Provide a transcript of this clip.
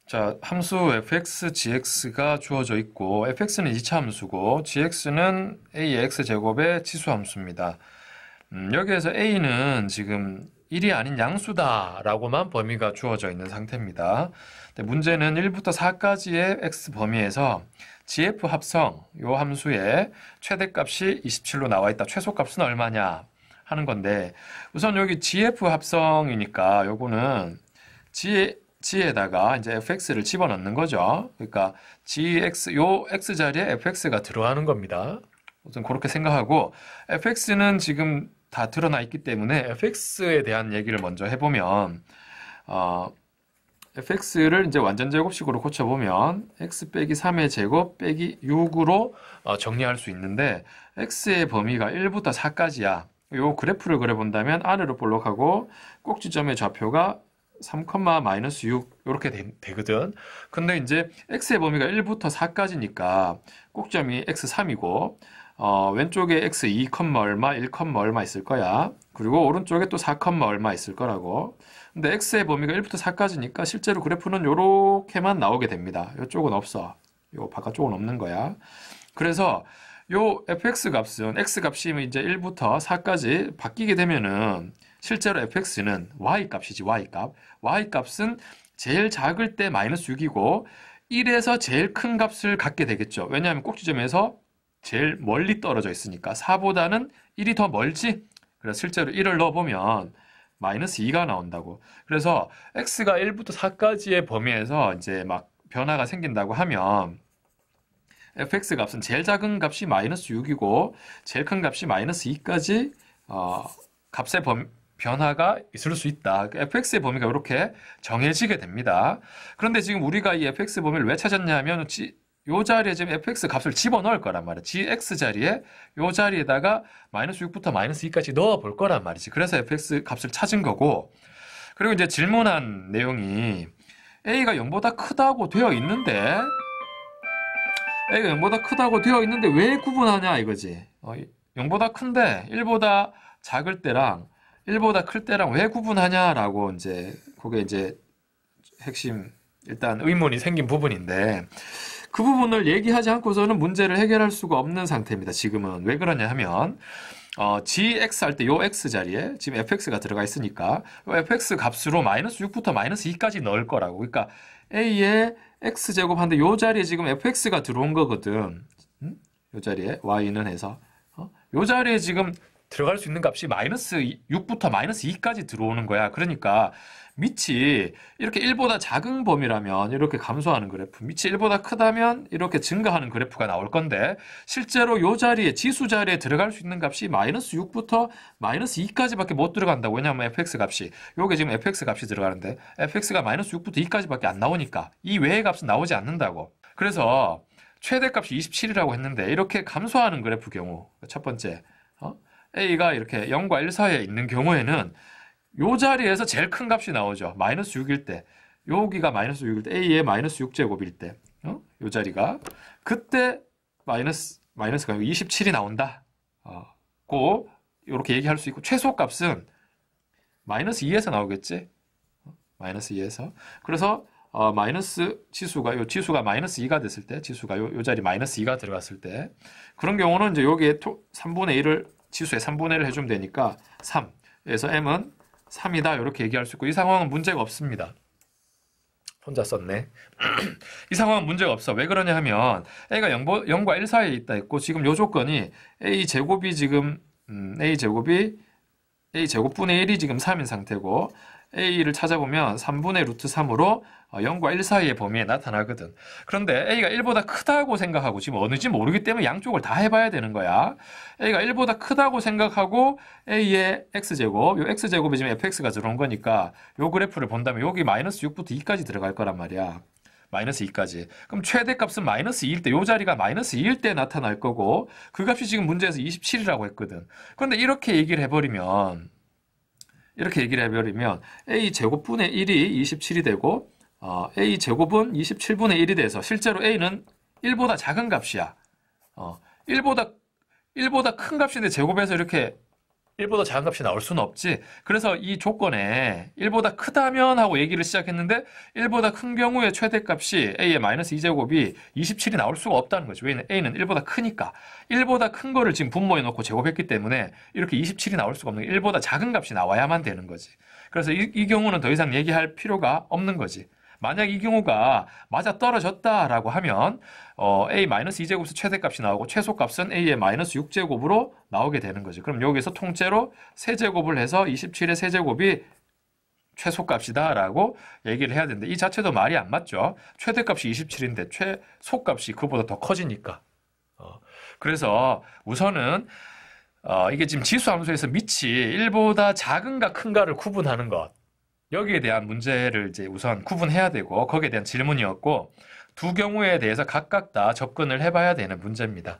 자, 함수 fx, gx가 주어져 있고 fx는 2차 함수고 gx는 a의 x제곱의 치수함수입니다. 여기에서 a는 지금 1이 아닌 양수다라고만 범위가 주어져 있는 상태입니다. 근데 문제는 1부터 4까지의 x 범위에서 gf 합성 요 함수의 최대값이 27로 나와 있다. 최소값은 얼마냐 하는 건데, 우선 여기 gf 합성이니까 요거는 g에다가 이제 fx를 집어넣는 거죠. 그러니까 gx 요 x 자리에 fx가 들어가는 겁니다. 우선 그렇게 생각하고, fx는 지금 다 드러나 있기 때문에 fx에 대한 얘기를 먼저 해보면, fx를 이제 완전 제곱식으로 고쳐보면 x 빼기 3의 제곱 빼기 6으로 정리할 수 있는데, x의 범위가 1부터 4까지야. 요 그래프를 그려본다면 아래로 볼록하고 꼭지점의 좌표가 3,-6 이렇게 되거든. 근데 이제 x의 범위가 1부터 4까지니까 꼭점이 x3이고 왼쪽에 x2, 얼마, 1, 얼마 있을 거야. 그리고 오른쪽에 또 4, 얼마 있을 거라고. 근데 x의 범위가 1부터 4까지니까 실제로 그래프는 요렇게만 나오게 됩니다. 요쪽은 없어. 요 바깥쪽은 없는 거야. 그래서 요 fx 값은 x 값이 이제 1부터 4까지 바뀌게 되면은 실제로 fx는 y값이지, y값. y값은 제일 작을 때 마이너스 6이고 1에서 제일 큰 값을 갖게 되겠죠. 왜냐하면 꼭지점에서 제일 멀리 떨어져 있으니까 4보다는 1이 더 멀지? 그래서 실제로 1을 넣어보면 마이너스 2가 나온다고. 그래서 x가 1부터 4까지의 범위에서 이제 막 변화가 생긴다고 하면 fx 값은 제일 작은 값이 마이너스 6이고 제일 큰 값이 마이너스 2까지 값의 변화가 있을 수 있다. fx의 범위가 이렇게 정해지게 됩니다. 그런데 지금 우리가 이 fx 범위를 왜 찾았냐면 요 자리에 지금 fx 값을 집어넣을 거란 말이야. gx 자리에 요 자리에다가 마이너스 6부터 마이너스 2까지 넣어 볼 거란 말이지. 그래서 fx 값을 찾은 거고, 그리고 이제 질문한 내용이 a가 0보다 크다고 되어 있는데 a가 0보다 크다고 되어 있는데 왜 구분하냐 이거지. 0보다 큰데 1보다 작을 때랑 1보다 클 때랑 왜 구분하냐라고 이제 그게 이제 핵심 일단 의문이 생긴 부분인데, 그 부분을 얘기하지 않고서는 문제를 해결할 수가 없는 상태입니다. 지금은 왜 그러냐 하면 gx 할 때 요 x 자리에 지금 fx가 들어가 있으니까 요 fx 값으로 마이너스 6부터 마이너스 2까지 넣을 거라고. 그러니까 a의 x제곱 하는데 요 자리에 지금 fx가 들어온 거거든. 요 자리에 y는 해서 요 자리에 지금 들어갈 수 있는 값이 마이너스 6부터 마이너스 2까지 들어오는 거야. 그러니까 밑이 이렇게 1보다 작은 범위라면 이렇게 감소하는 그래프, 밑이 1보다 크다면 이렇게 증가하는 그래프가 나올 건데, 실제로 요 자리에 지수 자리에 들어갈 수 있는 값이 마이너스 6부터 마이너스 2까지밖에 못 들어간다고. 왜냐하면 fx 값이, 요게 지금 fx 값이 들어가는데 fx가 마이너스 6부터 2까지밖에 안 나오니까 이 외의 값은 나오지 않는다고. 그래서 최대값이 27이라고 했는데 이렇게 감소하는 그래프 경우, 첫 번째 a가 이렇게 0과 1 사이에 있는 경우에는 요 자리에서 제일 큰 값이 나오죠. 마이너스 6일 때, 여기가 마이너스 6일 때, a의 마이너스 6제곱일 때, 요 자리가 그때 마이너스가 27이 나온다. 고 이렇게 얘기할 수 있고, 최소값은 마이너스 2에서 나오겠지. 마이너스 2에서. 그래서 마이너스 지수가, 요 지수가 마이너스 2가 됐을 때, 지수가 요 자리 마이너스 2가 들어갔을 때, 그런 경우는 이제 여기에 3분의 1을 지수에 3분의 1을 해주면 되니까 3. 그래서 m은 3이다. 이렇게 얘기할 수 있고, 이 상황은 문제가 없습니다. 혼자 썼네. 이 상황은 문제가 없어. 왜 그러냐 하면 a가 0과 1 사이에 있다 했고, 지금 요 조건이 a제곱이 지금 a제곱분의 1이 지금 3인 상태고, a를 찾아보면 3분의 루트 3으로 0과 1 사이의 범위에 나타나거든. 그런데 a가 1보다 크다고 생각하고, 지금 어느지 모르기 때문에 양쪽을 다 해봐야 되는 거야. a가 1보다 크다고 생각하고 a의 x제곱, 요 x제곱에 지금 fx가 들어온 거니까 요 그래프를 본다면 여기 마이너스 6부터 2까지 들어갈 거란 말이야. 마이너스 2까지. 그럼 최대값은 마이너스 2일 때, 요 자리가 마이너스 2일 때 나타날 거고, 그 값이 지금 문제에서 27이라고 했거든. 그런데 이렇게 얘기를 해버리면 a 제곱분의 1이 27이 되고 a 제곱은 27분의 1이 돼서 실제로 a는 1보다 작은 값이야. 1보다 큰 값인데 제곱해서 이렇게 1보다 작은 값이 나올 수는 없지. 그래서 이 조건에 1보다 크다면 하고 얘기를 시작했는데 1보다 큰 경우에 최대값이 a의 마이너스 2제곱이 27이 나올 수가 없다는 거죠. 왜냐면 a는 1보다 크니까. 1보다 큰 거를 지금 분모에 넣고 제곱했기 때문에 이렇게 27이 나올 수가 없는 게 1보다 작은 값이 나와야만 되는 거지. 그래서 이 경우는 더 이상 얘기할 필요가 없는 거지. 만약 이 경우가 맞아 떨어졌다라고 하면 a-2제곱에서 최대값이 나오고 최소값은 a의 마이너스 6제곱으로 나오게 되는 거죠. 그럼 여기서 통째로 세제곱을 해서 27의 세제곱이 최소값이다라고 얘기를 해야 되는데 이 자체도 말이 안 맞죠. 최대값이 27인데 최소값이 그보다 더 커지니까. 그래서 우선은 이게 지금 지수함수에서 밑이 1보다 작은가 큰가를 구분하는 것. 여기에 대한 문제를 이제 우선 구분해야 되고 거기에 대한 질문이었고 두 경우에 대해서 각각 다 접근을 해봐야 되는 문제입니다.